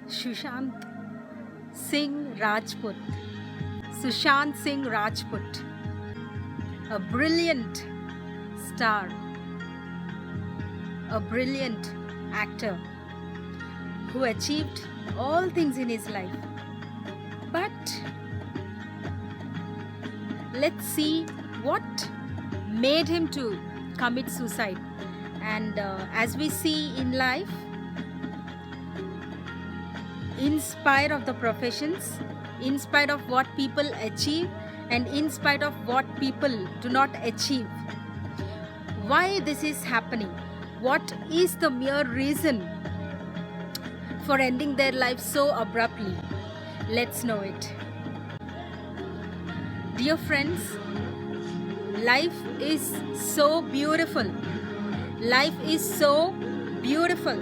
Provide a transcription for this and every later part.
Sushant Singh Rajput. Sushant Singh Rajput, a brilliant star, a brilliant actor who achieved all things in his life. But let's see what made him to commit suicide. And as we see in life, in spite of the professions, in spite of what people achieve, and in spite of what people do not achieve, why this is happening? What is the mere reason for ending their life so abruptly? Let's know it. Dear friends, life is so beautiful. Life is so beautiful.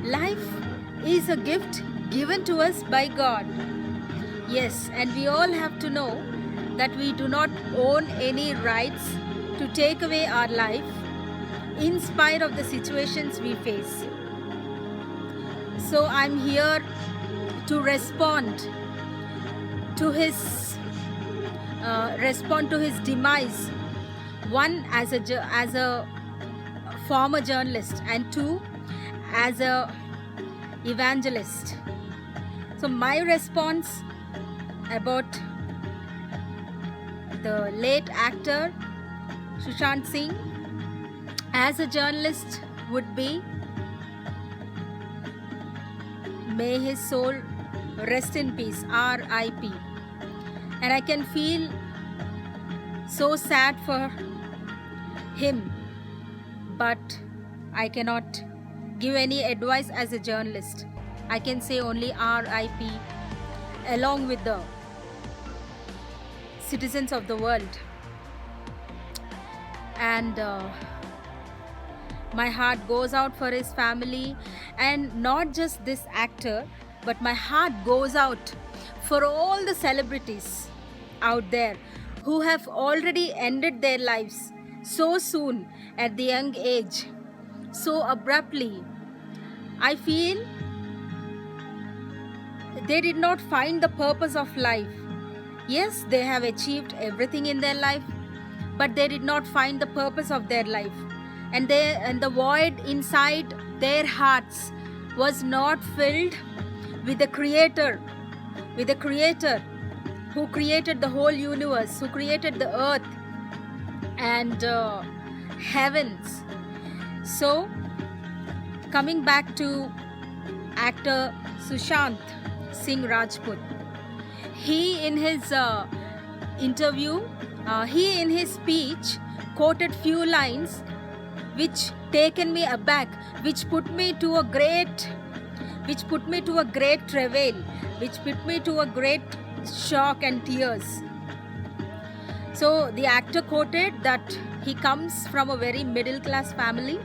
Life is a gift given to us by God. Yes, and we all have to know that we do not own any rights to take away our life in spite of the situations we face. So I'm here to respond to his demise. One, as a former journalist, and two, as a evangelist. So my response about the late actor Sushant Singh as a journalist would be, may his soul rest in peace, R.I.P. And I can feel so sad for him, but I cannot give any advice as a journalist. I can say only R.I.P. along with the citizens of the world. And my heart goes out for his family, and not just this actor, but my heart goes out for all the celebrities out there who have already ended their lives so soon at the young age, so abruptly. I feel they did not find the purpose of life. Yes, they have achieved everything in their life, but they did not find the purpose of their life. And the void inside their hearts was not filled with the Creator, who created the whole universe, who created the earth and heavens. So, coming back to actor Sushant Singh Rajput, he in his in his speech quoted few lines which taken me aback, which put me to a great travail, which put me to a great shock and tears. So the actor quoted that he comes from a very middle class family,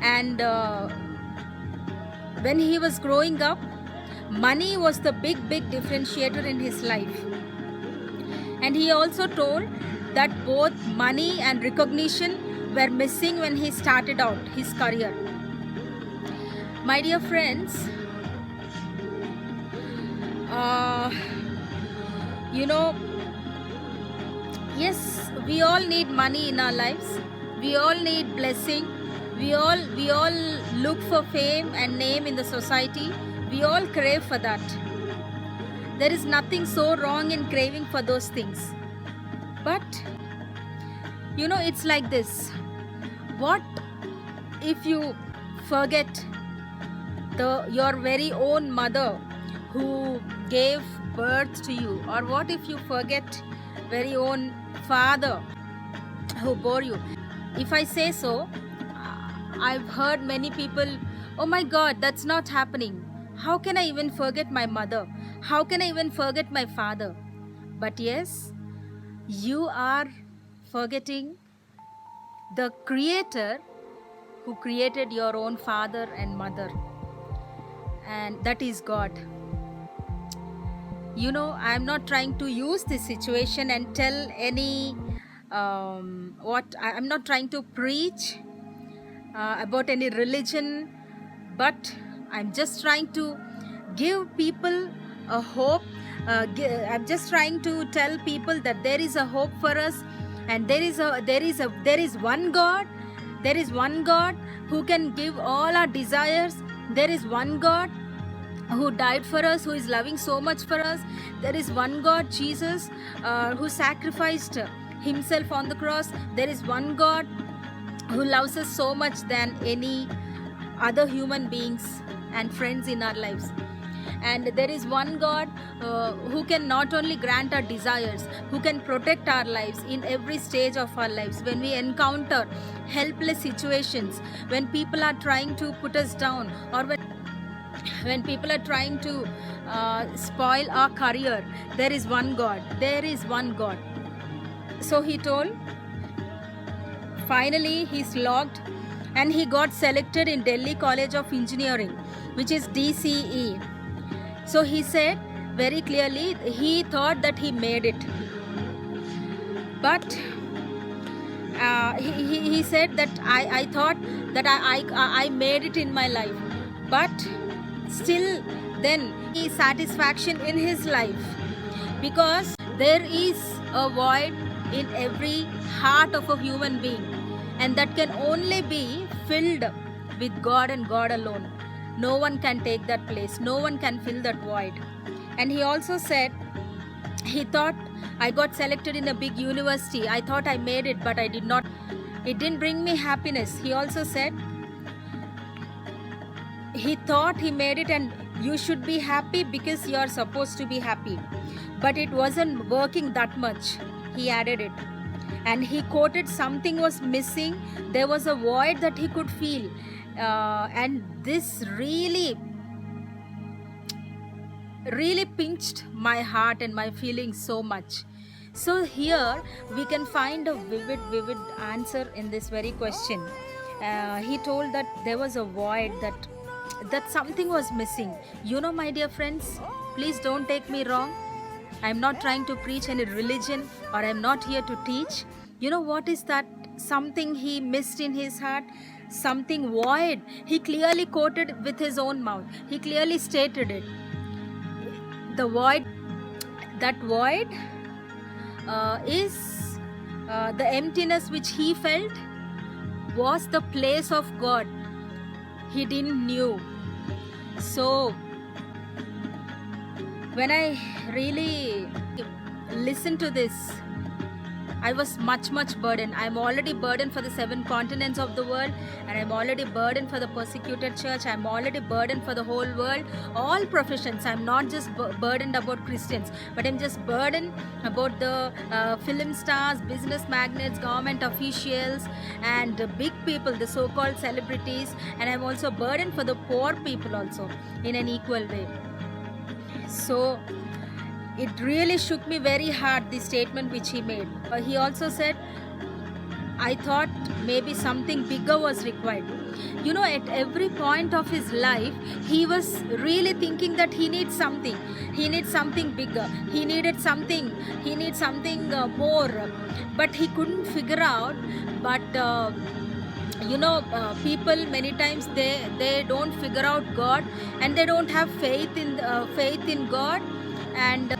and when he was growing up, money was the big differentiator in his life. And he also told that both money and recognition were missing when he started out his career. My dear friends, yes, we all need money in our lives. We all need blessing. We all look for fame and name in the society. We all crave for that. There is nothing so wrong in craving for those things. But it's like this. What if you forget your very own mother who gave birth to you? Or what if you forget very own father who bore you? If I say so, I've heard many people, oh my God, that's not happening. How can I even forget my mother? How can I even forget my father? But yes, you are forgetting the Creator who created your own father and mother, and that is God. I'm not trying to use this situation and tell any I'm not trying to preach about any religion, but I'm just trying to give people a hope. I'm just trying to tell people that there is a hope for us, and there is one God. There is one God who can give all our desires. There is one God who died for us, who is loving so much for us. There is one God, Jesus, who sacrificed himself on the cross. There is one God who loves us so much than any other human beings and friends in our lives. And there is one God who can not only grant our desires, who can protect our lives in every stage of our lives. When we encounter helpless situations, when people are trying to put us down, or when people are trying to spoil our career, there is one God. There is one God. So he told, finally he's logged, and he got selected in Delhi College of Engineering, which is DCE. So he said very clearly, he thought that he made it. But he said that I thought that I made it in my life. But still then he satisfaction in his life, because there is a void in every heart of a human being, and that can only be filled with God and God alone. No one can take that place. No one can fill that void. And he also said, he thought, I got selected in a big university. I thought I made it, but I did not. It didn't bring me happiness. He also said, he thought he made it, and you should be happy because you are supposed to be happy. But it wasn't working that much. He added it. And he quoted, something was missing. There was a void that he could feel. And this really pinched my heart and my feelings so much. So here we can find a vivid answer in this very question. He told that there was a void, that something was missing. You know, my dear friends, please don't take me wrong. I'm not trying to preach any religion, or I'm not here to teach. You know what is that something he missed in his heart? Something void. He clearly quoted with his own mouth. He clearly stated it. The void, that void is the emptiness which he felt was the place of God. He didn't knew. So when I really listened to this, I was much burdened. I'm already burdened for the 7 continents of the world, and I'm already burdened for the persecuted church. I'm already burdened for the whole world, all professions. I'm not just burdened about Christians, but I'm just burdened about the film stars, business magnates, government officials, and big people, the so-called celebrities. And I'm also burdened for the poor people also in an equal way. So it really shook me very hard, the statement which he made. He also said, I thought maybe something bigger was required. You know, at every point of his life, he was really thinking that he needs something. He needs something bigger. He needs something more. But he couldn't figure out. But people many times they don't figure out God, and they don't have faith in God. And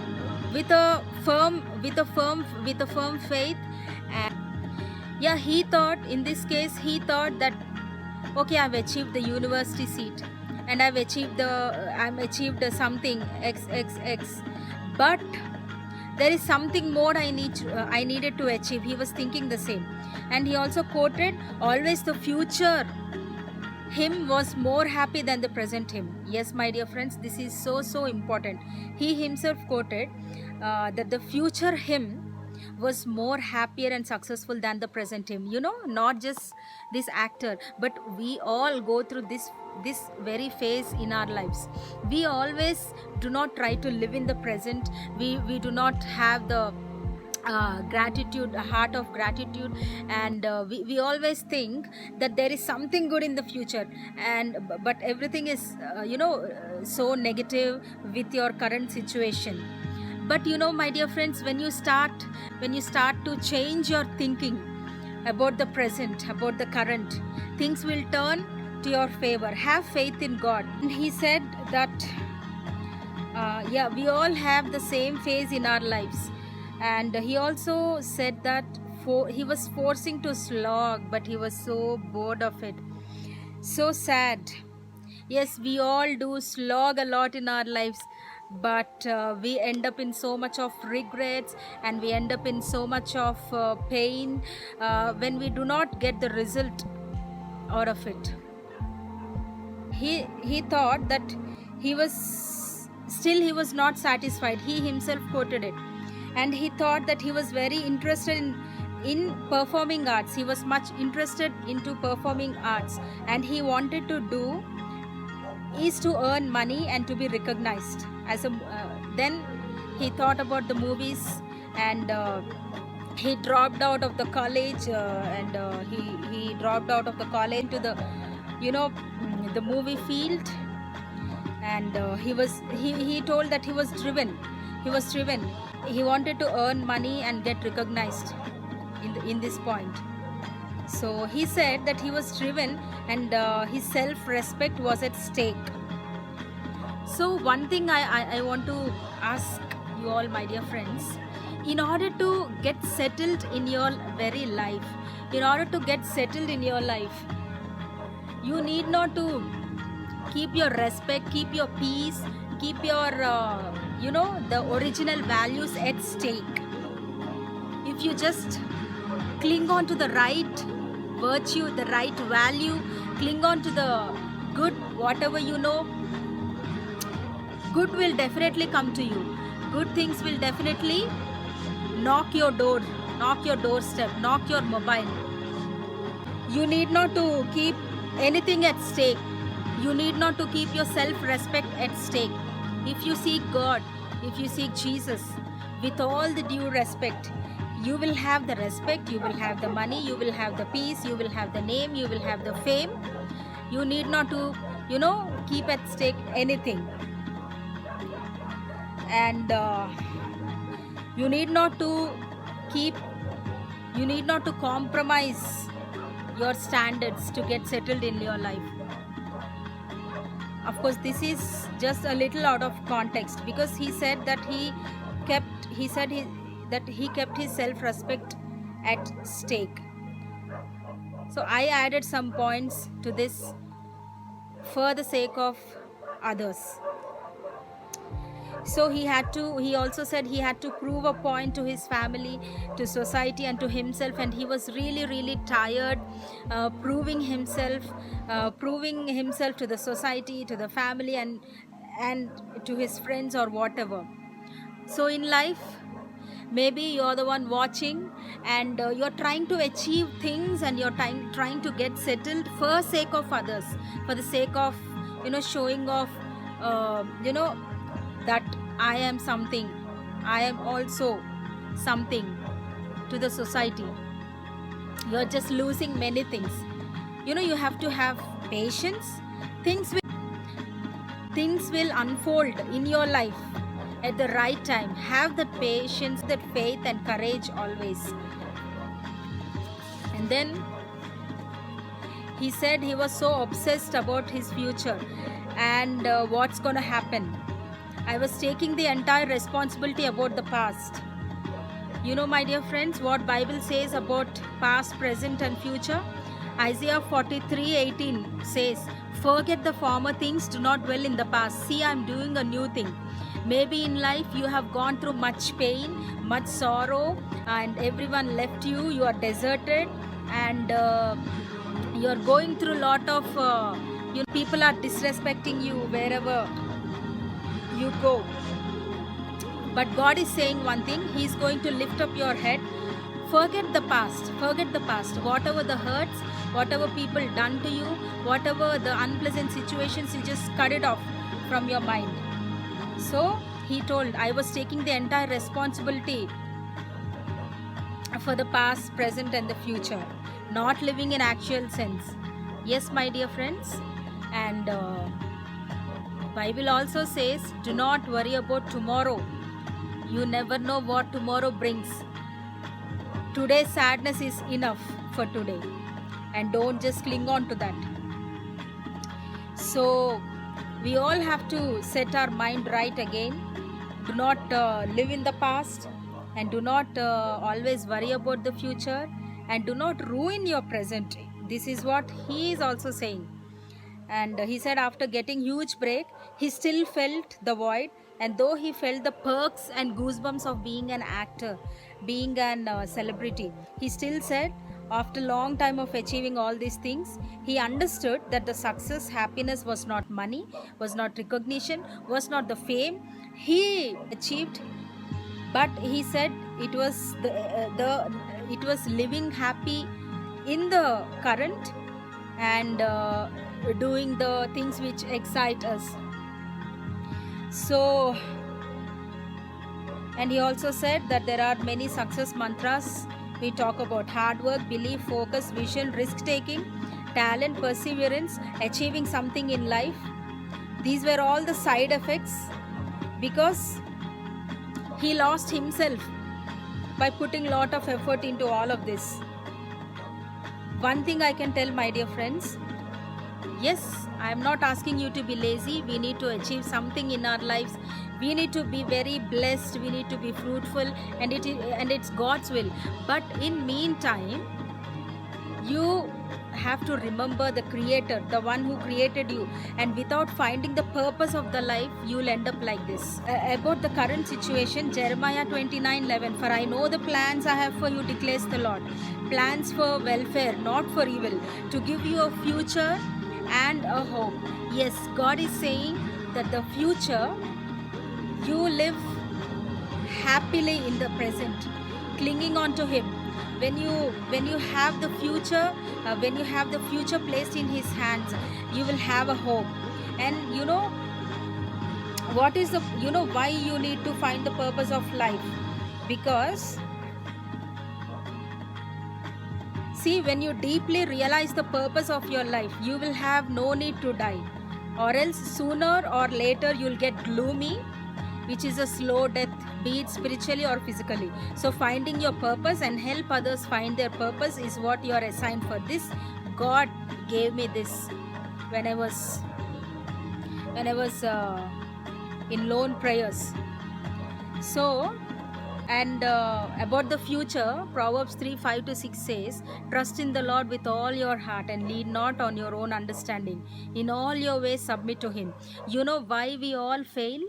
with a firm faith, and he thought, in this case, he thought that, okay, I've achieved the university seat, and I've achieved something XXX, but there is something more I needed to achieve. He was thinking the same. And he also quoted, always the future him was more happy than the present him. Yes, my dear friends, this is so important. He himself quoted that the future him was more happier and successful than the present him. You know, not just this actor, but we all go through this very phase in our lives. We always do not try to live in the present. We do not have the gratitude, a heart of gratitude, and we always think that there is something good in the future, but everything is so negative with your current situation. But you know, my dear friends, when you start to change your thinking about the present, about the current, things will turn to your favor. Have faith in God. And he said that Yeah, we all have the same phase in our lives. And he also said that he was forcing to slog, but he was so bored of it. So sad. Yes, we all do slog a lot in our lives, but we end up in so much of regrets, and we end up in so much of pain when we do not get the result out of it. He thought that he was not satisfied. He himself quoted it, and he thought that he was very interested in performing arts. He was much interested into performing arts, and he wanted to do is to earn money and to be recognized as a then he thought about the movies, and he dropped out of the college, he dropped out of the college to the the movie field. And he told that he was driven. He wanted to earn money and get recognized in this point. So he said that he was driven, and his self-respect was at stake. So one thing I want to ask you all, my dear friends, in order to get settled in your very life, you need not to keep your respect, keep your peace, keep your the original values at stake. If you just cling on to the right virtue, the right value, cling on to the good, whatever good will definitely come to you. Good things will definitely knock your door, knock your doorstep, knock your mobile. You need not to keep anything at stake. You need not to keep your self-respect at stake. If you seek God, if you seek Jesus with all the due respect, you will have the respect, you will have the money, you will have the peace, you will have the name, you will have the fame. You need not to keep at stake anything. And you need not to compromise your standards to get settled in your life. Of course, this is just a little out of context, because he said that he kept his self-respect at stake. So I added some points to this for the sake of others. So he also said he had to prove a point to his family, to society, and to himself, and he was really tired proving himself to the society, to the family, and to his friends or whatever. So in life, maybe you're the one watching, and you're trying to achieve things, and you're trying to get settled for sake of others, for the sake of showing off that I am something, I am also something to the society. You're just losing many things. You have to have patience. Things will unfold in your life at the right time. Have that patience, that faith and courage always. And then he said he was so obsessed about his future and what's gonna happen. I was taking the entire responsibility about the past. My dear friends, what Bible says about past, present and future? Isaiah 43:18 says, "Forget the former things, do not dwell in the past. See, I am doing a new thing." Maybe in life you have gone through much pain, much sorrow, and everyone left you. You are deserted, and you are going through a lot of people are disrespecting you wherever you go. But God is saying one thing. He is going to lift up your head. Forget the past. Whatever the hurts, whatever people done to you, whatever the unpleasant situations, you just cut it off from your mind. So he told, I was taking the entire responsibility for the past, present and the future, not living in actual sense. Yes, my dear friends. And Bible also says, do not worry about tomorrow. You never know what tomorrow brings. Today's sadness is enough for today, and don't just cling on to that. So We all have to set our mind right again. Do not live in the past, and do not always worry about the future, and do not ruin your present. This is what he is also saying. And he said after getting huge break, he still felt the void, and though he felt the perks and goosebumps of being an actor, being an celebrity, he still said after long time of achieving all these things, he understood that the success, happiness was not money, was not recognition, was not the fame he achieved, but he said it was it was living happy in the current, and doing the things which excite us. So, and he also said that there are many success mantras. We talk about hard work, belief, focus, vision, risk taking, talent, perseverance, achieving something in life. These were all the side effects because he lost himself by putting a lot of effort into all of this. One thing I can tell, my dear friends, yes, I am not asking you to be lazy. We need to achieve something in our lives. We need to be very blessed. We need to be fruitful, and it's God's will. But in meantime, you have to remember the Creator, the one who created you. And without finding the purpose of the life, you will end up like this. About the current situation, Jeremiah 29:11. For I know the plans I have for you, declares the Lord. Plans for welfare, not for evil, to give you a future and a hope. Yes, God is saying that the future, you live happily in the present, clinging on to Him. When you have the future, when you have the future placed in His hands, you will have a hope. And you know what is the, you know why you need to find the purpose of life? Because see, when you deeply realize the purpose of your life, you will have no need to die, or else sooner or later you'll get gloomy, which is a slow death, be it spiritually or physically. So finding your purpose and help others find their purpose is what you are assigned for. This God gave me this when I was in lone prayers. So, and about the future, Proverbs 3:5-6 says, trust in the Lord with all your heart and lean not on your own understanding. In all your ways submit to Him. You know why we all fail?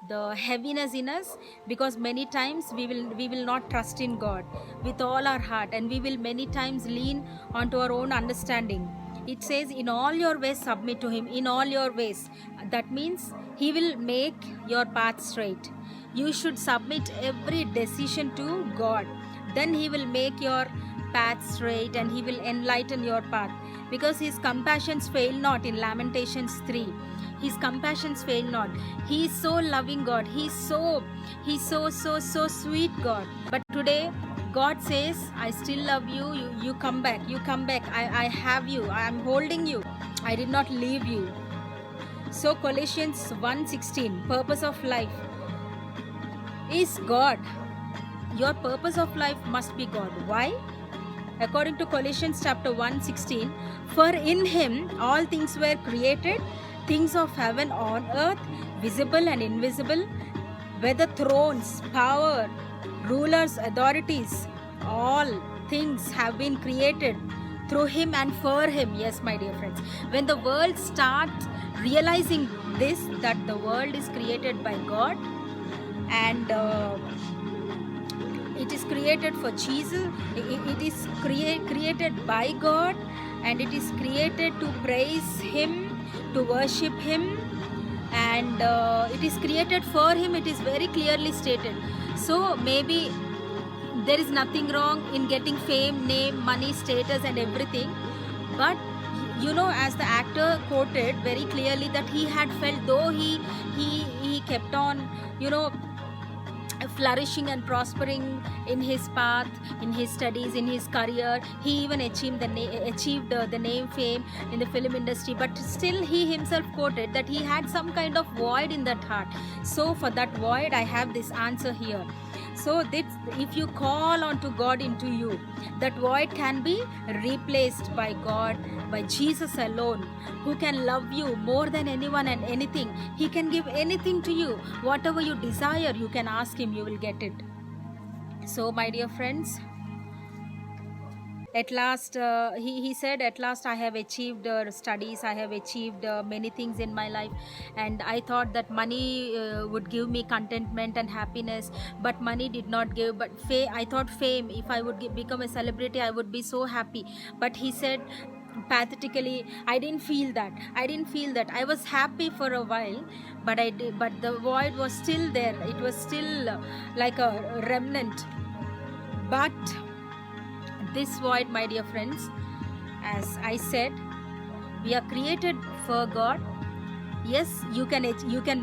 The heaviness in us, because many times we will not trust in God with all our heart, and we will many times lean onto our own understanding. It says in all your ways submit to Him, in all your ways. That means He will make your path straight. You should submit every decision to God. Then He will make your path straight, and He will enlighten your path. Because His compassions fail not, in Lamentations 3. His compassions fail not. He is so loving God. He's so sweet God. But today God says, I still love you. You come back. You come back. I have you. I am holding you. I did not leave you. So Colossians 1:16, purpose of life is God. Your purpose of life must be God. Why? According to Colossians chapter 1:16, for in Him all things were created, things of heaven on earth, visible and invisible, whether thrones, power, rulers, authorities, all things have been created through Him and for Him. Yes, my dear friends, when the world starts realizing this, that the world is created by God, and it is created for Jesus, it is created by God, and it is created to praise Him, to worship Him, and it is created for Him. It is very clearly stated. So maybe there is nothing wrong in getting fame, name, money, status and everything, but you know, as the actor quoted very clearly, that he had felt, though he kept on, you know, flourishing and prospering in his path, in his studies, in his career. He even achieved the name, fame in the film industry. But still, he himself quoted that he had some kind of void in that heart. So for that void, I have this answer here. So this, if you call on to God into you, that void can be replaced by God, by Jesus alone, who can love you more than anyone and anything. He can give anything to you. Whatever you desire, you can ask him, you will get it. So my dear friends, at last he said, at last I have achieved studies, I have achieved many things in my life, and I thought that money would give me contentment and happiness, but money did not give. But I thought fame, if I would become a celebrity, I would be so happy. But he said pathetically, I didn't feel that. I was happy for a while, but the void was still there. It was still like a remnant. But this void, my dear friends, as I said, we are created for God. Yes, you can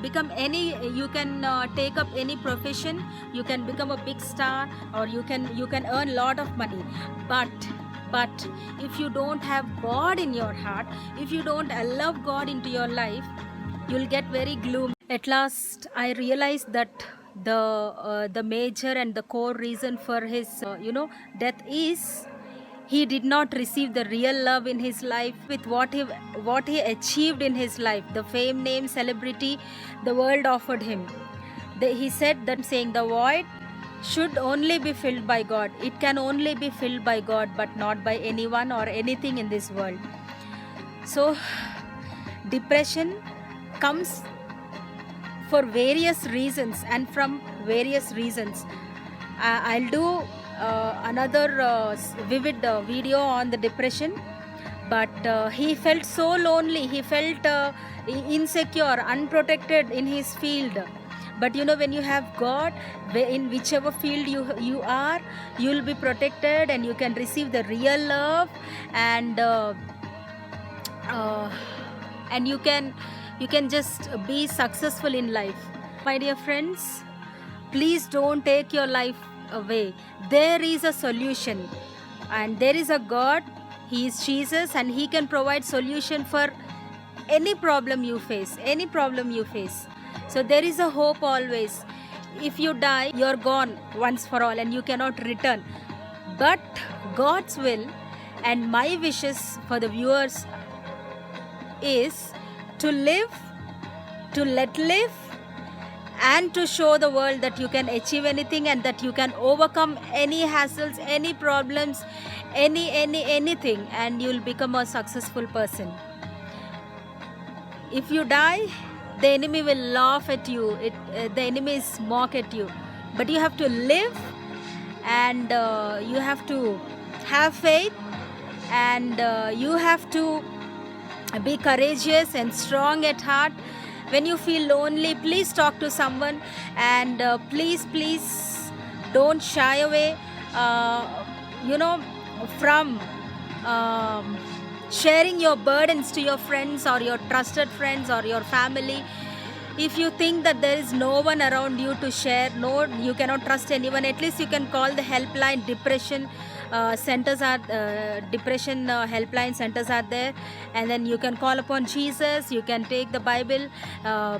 become any, you can take up any profession, you can become a big star, or you can earn lot of money. But if you don't have God in your heart, if you don't allow God into your life, you'll get very gloomy. At last, I realized that the major and the core reason for his death is he did not receive the real love in his life with what he achieved in his life, the fame, name, celebrity the world offered him. He said that, saying the void should only be filled by God. It can only be filled by God, but not by anyone or anything in this world. So depression comes for various reasons and from various reasons. I'll do another vivid video on the depression. But he felt so lonely, he felt insecure, unprotected in his field. But when you have God, in whichever field you are, you will be protected, and you can receive the real love, and you can just be successful in life. My dear friends, please don't take your life away. There is a solution, and there is a God. He is Jesus, and he can provide solution for any problem you face. So there is a hope always. If you die, you're gone once for all, and you cannot return. But God's will and my wishes for the viewers is to live, to let live, and to show the world that you can achieve anything, and that you can overcome any hassles, any problems, anything, and you'll become a successful person. If you die, the enemy will laugh at you, the enemies mock at you. But you have to live, and you have to have faith, and you have to be courageous and strong at heart. When you feel lonely, please talk to someone, and please don't shy away from sharing your burdens to your friends, or your trusted friends, or your family. If you think that there is no one around you to share, no, you cannot trust anyone, at least you can call the helpline. Depression centers are depression helpline centers are there, and then you can call upon Jesus. You can take the Bible.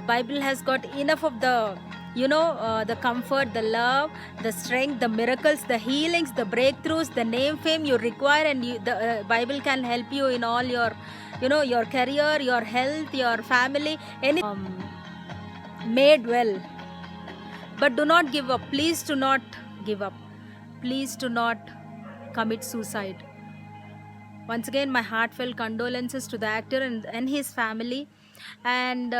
Bible has got enough of the the comfort, the love, the strength, the miracles, the healings, the breakthroughs, the name, fame you require, and the Bible can help you in all your your career, your health, your family, any made well. But do not give up. Please do not give up. Please do not commit suicide. Once again, my heartfelt condolences to the actor and his family. And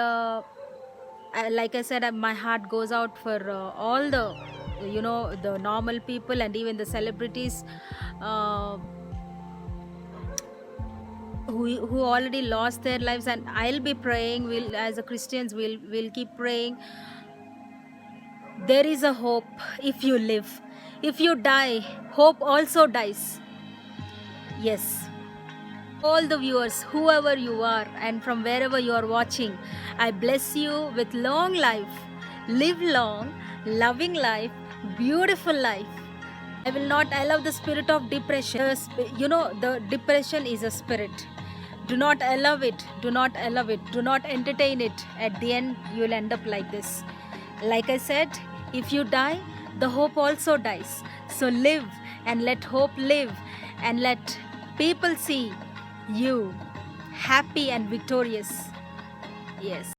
like I said, my heart goes out for all the the normal people, and even the celebrities who already lost their lives. And I'll be praying. As a Christians, we'll keep praying. There is a hope if you live. If you die, hope also dies. Yes. All the viewers, whoever you are, and from wherever you are watching, I bless you with long life. Live long, loving life, beautiful life. I will not allow the spirit of depression. The depression is a spirit. Do not allow it. Do not allow it. Do not entertain it. At the end, you will end up like this. Like I said, if you die, the hope also dies. So live and let hope live, and let people see you happy and victorious. Yes.